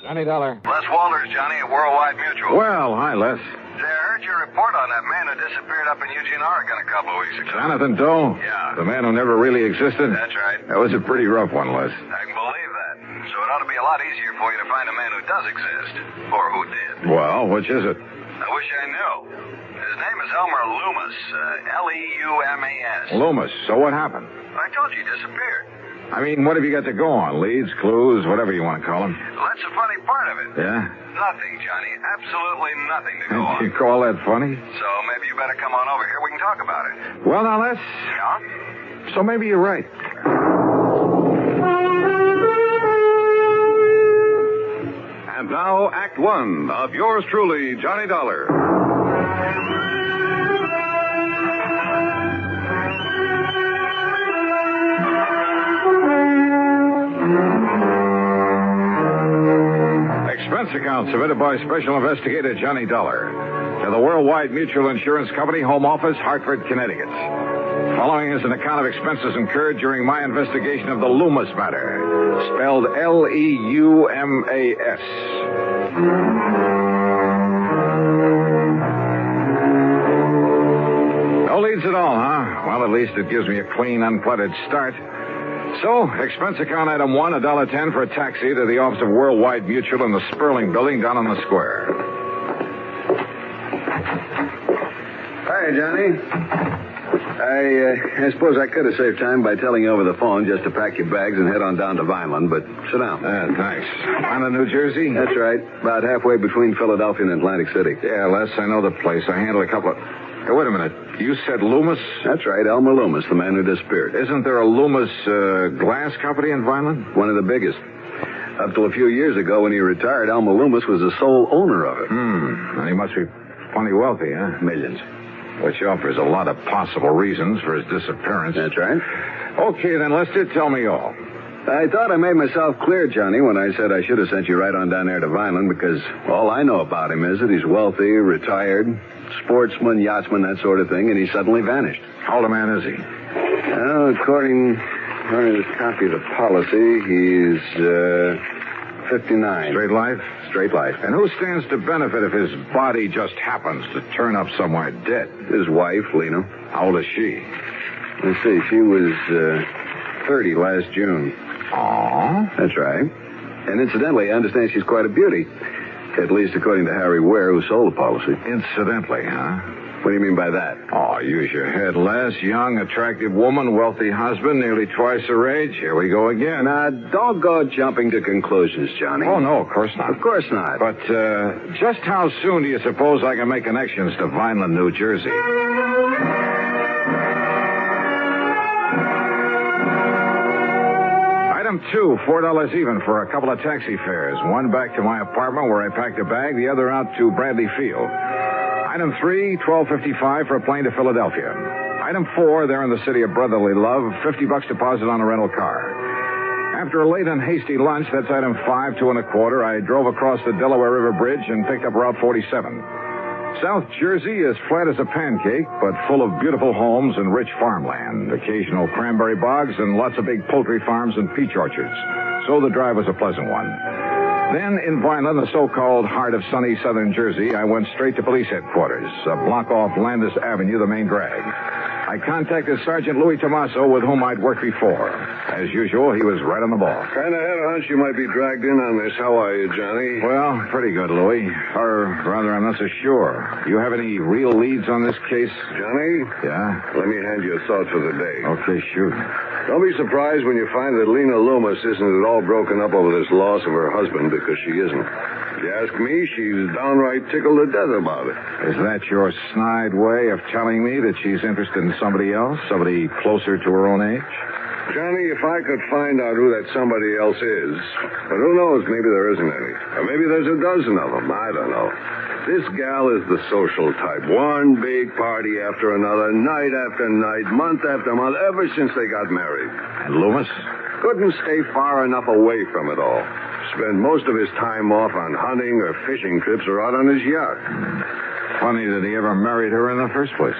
Johnny Dollar. Les Walters, Johnny, at Worldwide Mutual. Well, hi, Les. Say, I heard your report on that man who disappeared up in Eugene, Oregon a couple of weeks ago. Jonathan Doe? Yeah. The man who never really existed? That's right. That was a pretty rough one, Les. I can believe that. So it ought to be a lot easier for you to find a man who does exist. Or who did. Well, which is it? I wish I knew. His name is Elmer Leumas. Leumas. Loomis. So what happened? I told you he disappeared. I mean, what have you got to go on? Leads, clues, whatever you want to call them. Well, that's the funny part of it. Yeah? Nothing, Johnny. Absolutely nothing to go on. You call that funny? So maybe you better come on over here. We can talk about it. Well, now, Les. Yeah? So maybe you're right. And now, Act One of yours truly, Johnny Dollar. Expense account submitted by Special Investigator Johnny Dollar to the Worldwide Mutual Insurance Company, Home Office, Hartford, Connecticut. Following is an account of expenses incurred during my investigation of the Leumas matter, spelled Leumas. No leads at all, huh? Well, at least it gives me a clean, uncluttered start. So, expense account item 1, $1.10 for a taxi to the office of Worldwide Mutual in the Sperling Building down on the square. Hi, Johnny. I suppose I could have saved time by telling you over the phone just to pack your bags and head on down to Vineland, but sit down. Thanks. Vineland, New Jersey? That's right. About halfway between Philadelphia and Atlantic City. Yeah, Les, I know the place. I handled a couple of... Hey, wait a minute. You said Loomis? That's right, Elmer Leumas, the man who disappeared. Isn't there a Loomis glass company in Vineland? One of the biggest. Up till a few years ago when he retired, Elmer Leumas was the sole owner of it. And he must be plenty wealthy, huh? Millions. Which offers a lot of possible reasons for his disappearance. That's right. Okay, then, Lester, tell me all. I thought I made myself clear, Johnny, when I said I should have sent you right on down there to Vineland, because all I know about him is that he's wealthy, retired, sportsman, yachtsman, that sort of thing, and he suddenly vanished. How old a man is he? Well, according to this copy of the policy, he's 59. Straight life? Straight life. And who stands to benefit if his body just happens to turn up somewhere dead? His wife, Lena. How old is she? Let's see, she was 30 last June. Aw. That's right. And incidentally, I understand she's quite a beauty. At least according to Harry Ware, who sold the policy. Incidentally, huh? What do you mean by that? Oh, use your head, Les. Young, attractive woman, wealthy husband, nearly twice her age. Here we go again. Now, don't go jumping to conclusions, Johnny. Oh, no, of course not. Of course not. But just how soon do you suppose I can make connections to Vineland, New Jersey? Item 2, $4 even for a couple of taxi fares. One back to my apartment where I packed a bag, the other out to Bradley Field. Item 3, $12.55 for a plane to Philadelphia. Item 4, there in the city of brotherly love, $50 deposit on a rental car. After a late and hasty lunch, that's item 5, $2.25, I drove across the Delaware River Bridge and picked up Route 47. South Jersey is flat as a pancake, but full of beautiful homes and rich farmland, occasional cranberry bogs, and lots of big poultry farms and peach orchards. So the drive was a pleasant one. Then, in Vineland, the so-called heart of sunny southern Jersey, I went straight to police headquarters, a block off Landis Avenue, the main drag. I contacted Sergeant Louis Tomaso, with whom I'd worked before. As usual, he was right on the ball. Kind of had a hunch you might be dragged in on this. How are you, Johnny? Well, pretty good, Louis. Or rather, I'm not so sure. You have any real leads on this case? Johnny? Yeah? Let me hand you a thought for the day. Okay, shoot. Don't be surprised when you find that Lena Leumas isn't at all broken up over this loss of her husband, because she isn't. If you ask me, she's downright tickled to death about it. Is that your snide way of telling me that she's interested in somebody else? Somebody closer to her own age? Johnny, if I could find out who that somebody else is, but who knows, maybe there isn't any. Or maybe there's a dozen of them. I don't know. This gal is the social type. One big party after another, night after night, month after month, ever since they got married. And Loomis? Couldn't stay far enough away from it all. Spend most of his time off on hunting or fishing trips or out on his yacht. Funny that he ever married her in the first place.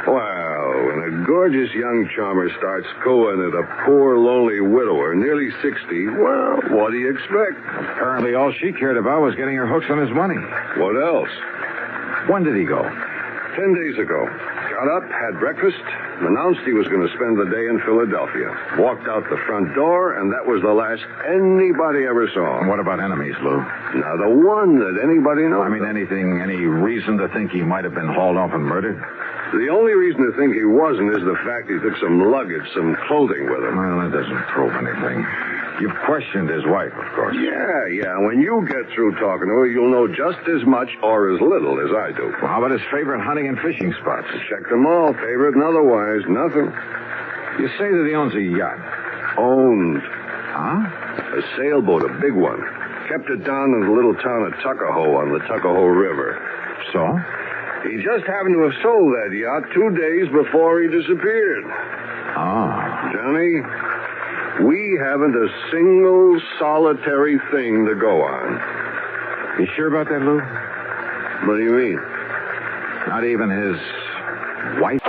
Well, when a gorgeous young charmer starts cooing at a poor, lonely widower, nearly 60, well, what do you expect? Apparently all she cared about was getting her hooks on his money. What else? When did he go? 10 days ago. Got up, had breakfast, announced he was going to spend the day in Philadelphia. Walked out the front door, and that was the last anybody ever saw. And what about enemies, Lou? Not a one that anybody knows. I mean, any reason to think he might have been hauled off and murdered? The only reason to think he wasn't is the fact he took some luggage, some clothing with him. Well, that doesn't prove anything. You've questioned his wife, of course. Yeah. When you get through talking to her, you'll know just as much or as little as I do. Well, how about his favorite hunting and fishing spots? Check them all, favorite and otherwise. Nothing. You say that he owns a yacht. Owned. Huh? A sailboat, a big one. Kept it down in the little town of Tuckahoe on the Tuckahoe River. So? He just happened to have sold that yacht 2 days before he disappeared. Johnny, we haven't a single solitary thing to go on. You sure about that, Lou? What do you mean? Not even his wife?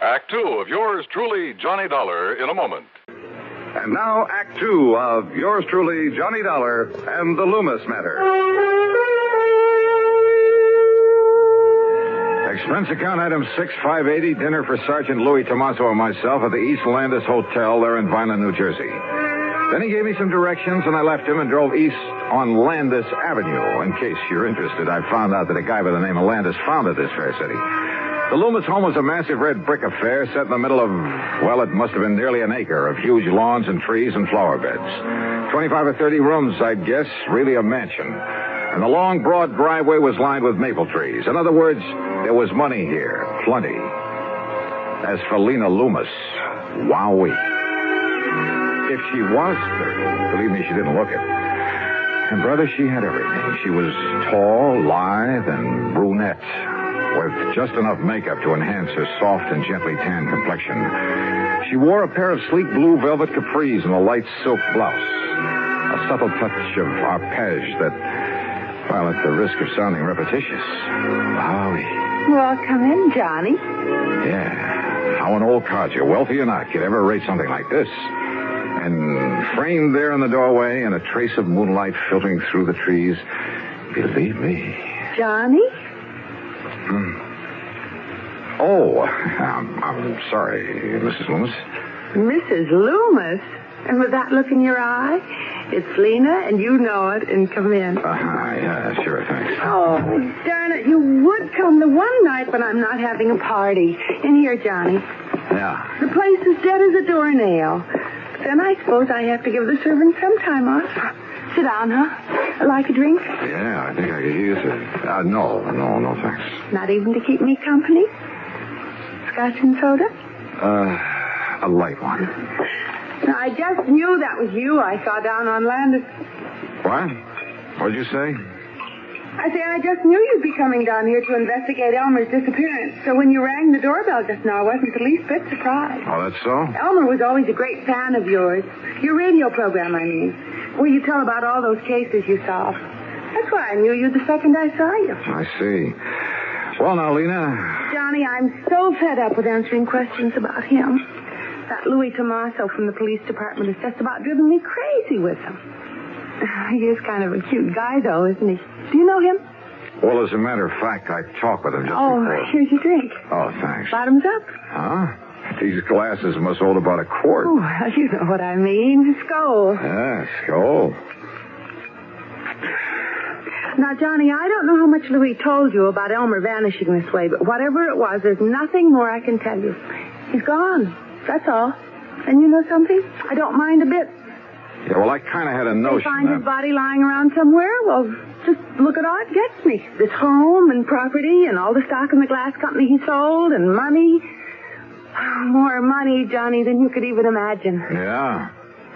Act two of yours truly, Johnny Dollar, in a moment. And now, Act Two of yours truly, Johnny Dollar, and the Loomis matter. Expense account item 6580, dinner for Sergeant Louis Tomaso and myself at the East Landis Hotel there in Vineland, New Jersey. Then he gave me some directions, and I left him and drove east on Landis Avenue. In case you're interested, I found out that a guy by the name of Landis founded this fair city. The Loomis home was a massive red brick affair set in the middle of, well, it must have been nearly an acre of huge lawns and trees and flower beds. 25 or 30 rooms, I'd guess, really a mansion. And the long, broad driveway was lined with maple trees. In other words, there was money here, plenty. As for Lena Loomis, wowee. If she was 30, believe me, she didn't look it. And, brother, she had everything. She was tall, lithe, and brunette, with just enough makeup to enhance her soft and gently tanned complexion. She wore a pair of sleek blue velvet capris and a light silk blouse. A subtle touch of arpege that, well, at the risk of sounding repetitious. Wowie. Well, come in, Johnny. Yeah. How an old codger, wealthy or not, could ever rate something like this. And framed there in the doorway and a trace of moonlight filtering through the trees, believe me. Johnny? Oh, I'm sorry, Mrs. Loomis. Mrs. Loomis? And with that look in your eye? It's Lena, and you know it, and come in. Yeah, sure, thanks. Oh, darn it, you would come the one night when I'm not having a party. In here, Johnny. Yeah. The place is dead as a doornail. Then I suppose I have to give the servants some time off. Sit down, huh? Like a drink? Yeah, I think I could use it. No, thanks. Not even to keep me company? Scotch and soda? A light one. Now, I just knew that was you I saw down on Landis. What? What'd you say? I say I just knew you'd be coming down here to investigate Elmer's disappearance. So when you rang the doorbell just now, I wasn't the least bit surprised. Oh, that's so? Elmer was always a great fan of yours. Your radio program, I mean. Where you tell about all those cases you solved. That's why I knew you the second I saw you. I see. Well, now, Lena. Johnny, I'm so fed up with answering questions about him. That Louis Tomaso from the police department has just about driven me crazy with him. He is kind of a cute guy, though, isn't he? Do you know him? Well, as a matter of fact, I talked with him just before. Here's your drink. Oh, thanks. Bottoms up. Huh? These glasses must hold about a quart. Oh, well, you know what I mean. Skull. Yeah, skull. Now, Johnny, I don't know how much Louis told you about Elmer vanishing this way, but whatever it was, there's nothing more I can tell you. He's gone. That's all. And you know something? I don't mind a bit. Yeah, well, I kind of had a notion. They find his body lying around somewhere? Well, just look at all it gets me. This home and property and all the stock in the glass company he sold and money. More money, Johnny, than you could even imagine. Yeah.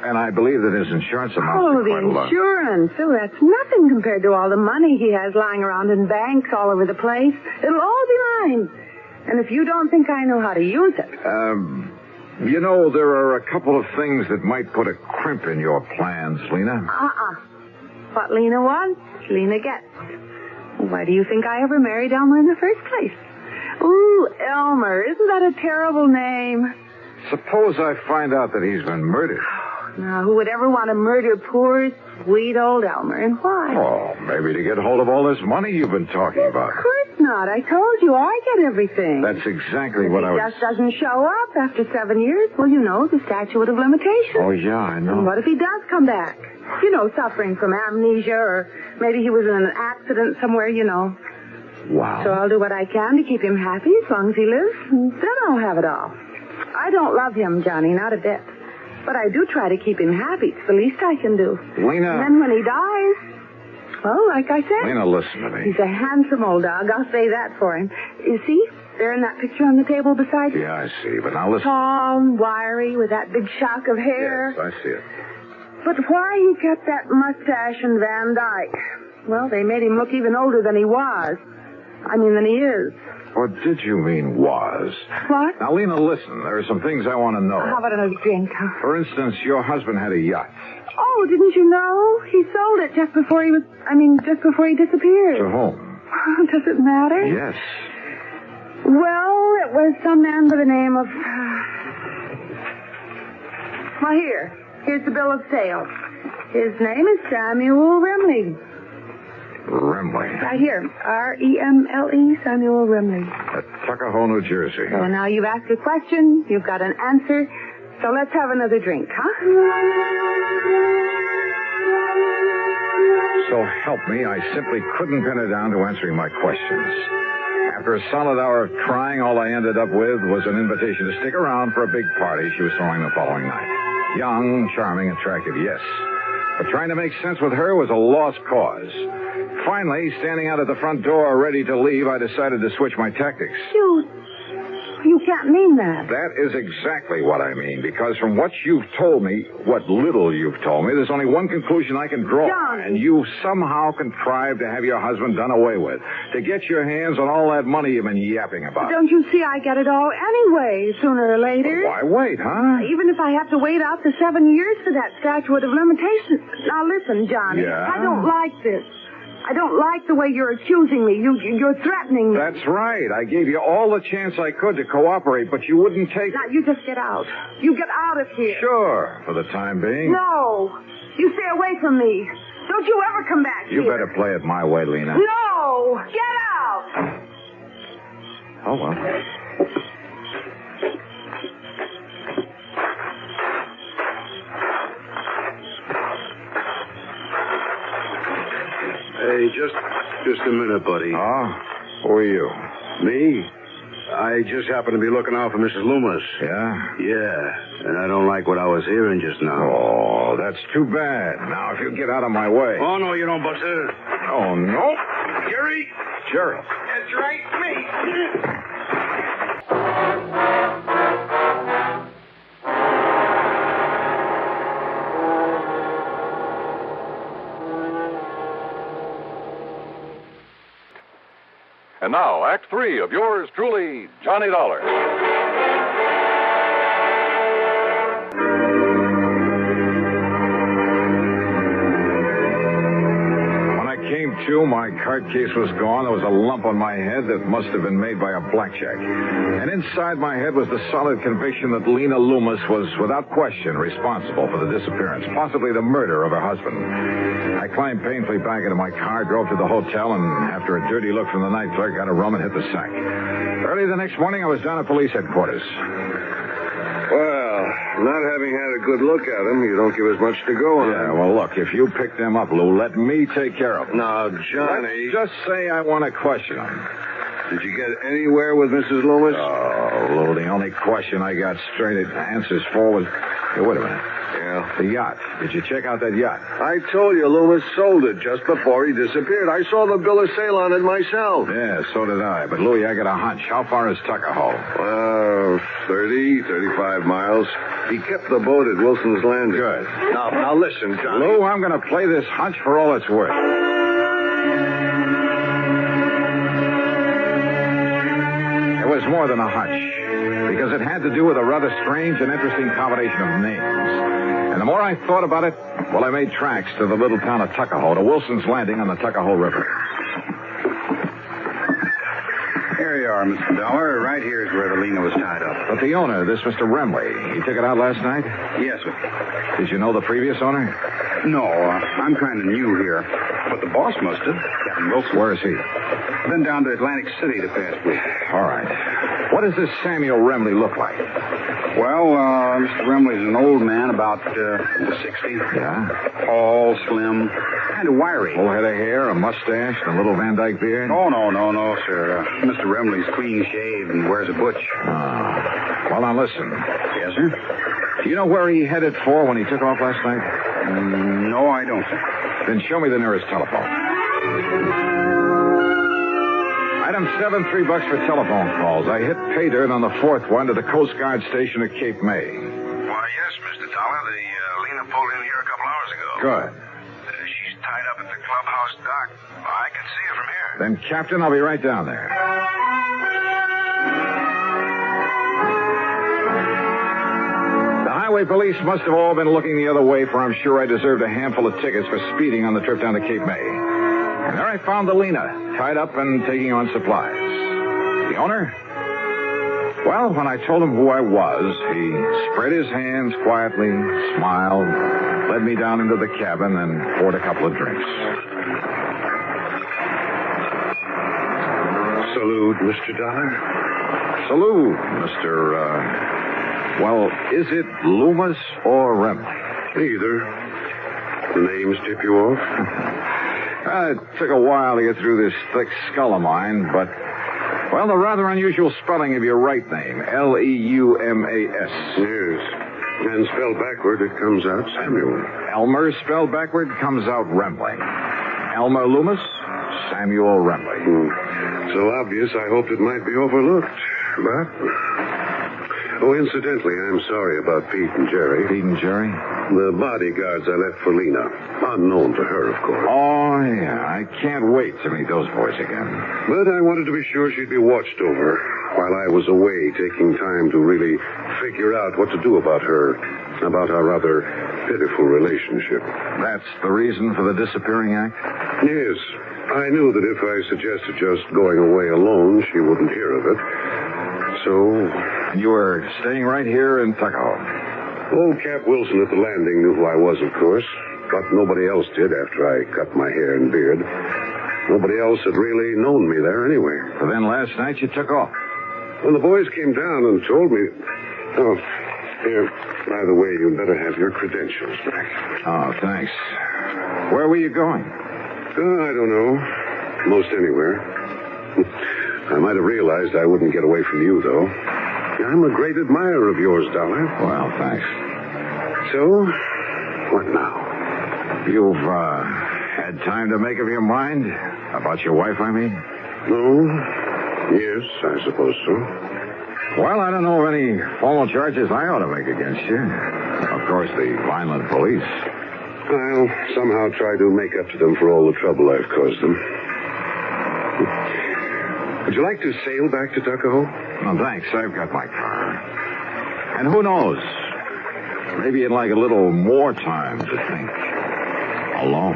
And I believe that his insurance amounts to quite a lot. Oh, the insurance. Oh, that's nothing compared to all the money he has lying around in banks all over the place. It'll all be mine. And if you don't think I know how to use it... You know, there are a couple of things that might put a crimp in your plans, Lena. What Lena wants, Lena gets. Why do you think I ever married Elmer in the first place? Ooh, Elmer, isn't that a terrible name? Suppose I find out that he's been murdered. Now, who would ever want to murder poor, sweet old Elmer, and why? Oh, maybe to get hold of all this money you've been talking about. Of course not. I told you I get everything. That's exactly what I was... He just doesn't show up after 7 years. Well, you know, the statute of limitations. Oh, yeah, I know. And what if he does come back? You know, suffering from amnesia, or maybe he was in an accident somewhere, you know. Wow. So I'll do what I can to keep him happy as long as he lives, and then I'll have it all. I don't love him, Johnny, not a bit. But I do try to keep him happy. It's the least I can do. Lena... And then when he dies, well, like I said... Lena, listen to me. He's a handsome old dog. I'll say that for him. You see? There in that picture on the table beside you. Yeah, I see. But now listen... Tall and wiry with that big shock of hair. Yes, I see it. But why he kept that mustache and Van Dyke? Well, they made him look even older than he was. Than he is. What did you mean, was? What? Now, Lena, listen. There are some things I want to know. How about another drink? For instance, your husband had a yacht. Oh, didn't you know? He sold it just before he disappeared. To whom? Does it matter? Yes. Well, it was some man by the name of... Well, here's the bill of sale. His name is Samuel Remley. Remley. Right here. R-E-M-L-E, Samuel Remley. At Tuckahoe, New Jersey. So now you've asked a question, you've got an answer, so let's have another drink, huh? So help me, I simply couldn't pin her down to answering my questions. After a solid hour of trying, all I ended up with was an invitation to stick around for a big party she was throwing the following night. Young, charming, attractive, yes. But trying to make sense with her was a lost cause. Finally, standing out at the front door ready to leave, I decided to switch my tactics. You can't mean that. That is exactly what I mean, because from what you've told me, what little you've told me, there's only one conclusion I can draw. John. And you somehow contrived to have your husband done away with, to get your hands on all that money you've been yapping about. Don't you see I get it all anyway, sooner or later? Why wait, huh? Even if I have to wait out the 7 years for that statute of limitations. Now listen, Johnny. Yeah? I don't like this. I don't like the way you're accusing me. You're threatening me. That's right. I gave you all the chance I could to cooperate, but you wouldn't take... Now, you just get out. You get out of here. Sure, for the time being. No. You stay away from me. Don't you ever come back You here. better play it my way, Lena. No. Get out. Oh, well. Hey, just a minute, buddy. Oh? Who are you? Me? I just happened to be looking out for Mrs. Leumas. Yeah? Yeah, and I don't like what I was hearing just now. Oh, that's too bad. Now, if you get out of my way. Oh, no, you don't, Buster. Oh, no. Jerry? Jerry. That's right, me. And now, Act 3 of yours truly, Johnny Dollar. When I came to, my card case was gone. There was a lump on my head that must have been made by a blackjack. And inside my head was the solid conviction that Lena Leumas was, without question, responsible for the disappearance, possibly the murder of her husband. I climbed painfully back into my car, drove to the hotel, and after a dirty look from the night clerk, got a rum and hit the sack. Early the next morning, I was down at police headquarters. Well, not having had a good look at him, you don't give us much to go on. Yeah, well, look, if you pick them up, Lou, let me take care of them. Now, Johnny... Let's just say I want to question them. Did you get anywhere with Mrs. Leumas? Oh, Lou, the only question I got straight answers for was... Hey, wait a minute. Yeah? The yacht. Did you check out that yacht? I told you Leumas sold it just before he disappeared. I saw the bill of sale on it myself. Yeah, so did I. But, Louie, I got a hunch. How far is Tuckahoe? 35 miles. He kept the boat at Wilson's Landing. Good. Now listen, Johnny. Lou, I'm going to play this hunch for all it's worth. It was more than a hunch, because it had to to do with a rather strange and interesting combination of names. And the more I thought about it, well, I made tracks to the little town of Tuckahoe, to Wilson's Landing on the Tuckahoe River. Here you are, Mr. Dollar. Right here is where the Lena was tied up. But the owner, this Mr. Remley, he took it out last night? Yes, sir. Did you know the previous owner? No, I'm kind of new here. But the boss must have. Captain Wilson. Where is he? Been down to Atlantic City the past week. All right. What does this Samuel Remley look like? Well, Mr. Remley's an old man, about 60. Yeah? Tall, slim, kind of wiry. Full head of hair, a mustache, and a little Van Dyke beard? No, sir. Mr. Remley's clean shaved and wears a butch. Well, now listen. Yes, sir? Do you know where he headed for when he took off last night? No, I don't, sir. Then show me the nearest telephone. Item 7, $3 for telephone calls. I hit pay dirt on the fourth one to the Coast Guard station at Cape May. Why, yes, Mr. Dollar. The Lena pulled in here a couple hours ago. Good. She's tied up at the clubhouse dock. I can see her from here. Then, Captain, I'll be right down there. The highway police must have all been looking the other way, for I'm sure I deserved a handful of tickets for speeding on the trip down to Cape May. And there I found the Lena, tied up and taking on supplies. The owner? Well, when I told him who I was, he spread his hands quietly, smiled, led me down into the cabin, and poured a couple of drinks. Salute, Mr. Dollar. Salute, Mr. Well, is it Leumas or Remley? Either. The names tip you off? It took a while to get through this thick skull of mine, but, well, the rather unusual spelling of your right name, Leumas. Yes. And spelled backward, it comes out Samuel. Elmer spelled backward comes out Remley. Elmer Leumas, Samuel Remley. So obvious, I hoped it might be overlooked. But... Oh, incidentally, I'm sorry about Pete and Jerry. Pete and Jerry? The bodyguards I left for Lena. Unknown to her, of course. Oh, yeah. I can't wait to meet those boys again. But I wanted to be sure she'd be watched over while I was away, taking time to really figure out what to do about her, about our rather pitiful relationship. That's the reason for the disappearing act? Yes. I knew that if I suggested just going away alone, she wouldn't hear of it. So... And you were staying right here in Tuckahoe? Old Cap Wilson at the landing knew who I was, of course, but nobody else did after I cut my hair and beard. Nobody else had really known me there anyway. So then last night you took off? When the boys came down and told me... Oh, here, by the way, you'd better have your credentials back. Oh, thanks. Where were you going? I don't know. Most anywhere. I might have realized I wouldn't get away from you, though. I'm a great admirer of yours, Dollar. Well, thanks. So, what now? You've, had time to make up your mind? About your wife, I mean? No. Yes, I suppose so. Well, I don't know of any formal charges I ought to make against you. Of course, the Vineland police. I'll somehow try to make up to them for all the trouble I've caused them. Would you like to sail back to Tuckahoe? No, thanks. I've got my car. And who knows? Maybe you'd like a little more time to think. Alone.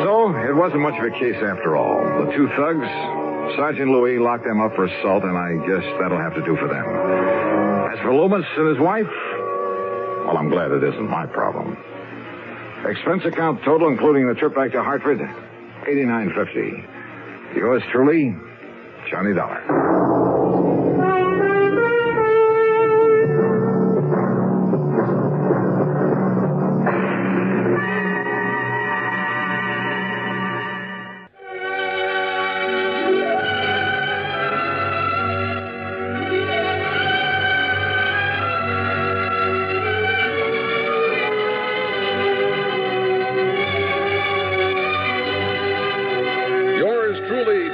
So, it wasn't much of a case after all. The two thugs, Sergeant Louis locked them up for assault, and I guess that'll have to do for them. As for Leumas and his wife, well, I'm glad it isn't my problem. Expense account total, including the trip back to Hartford, $89.50. Yours truly, Johnny Dollar.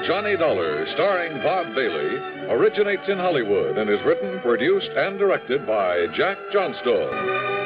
Johnny Dollar, starring Bob Bailey, originates in Hollywood and is written, produced, and directed by Jack Johnstone.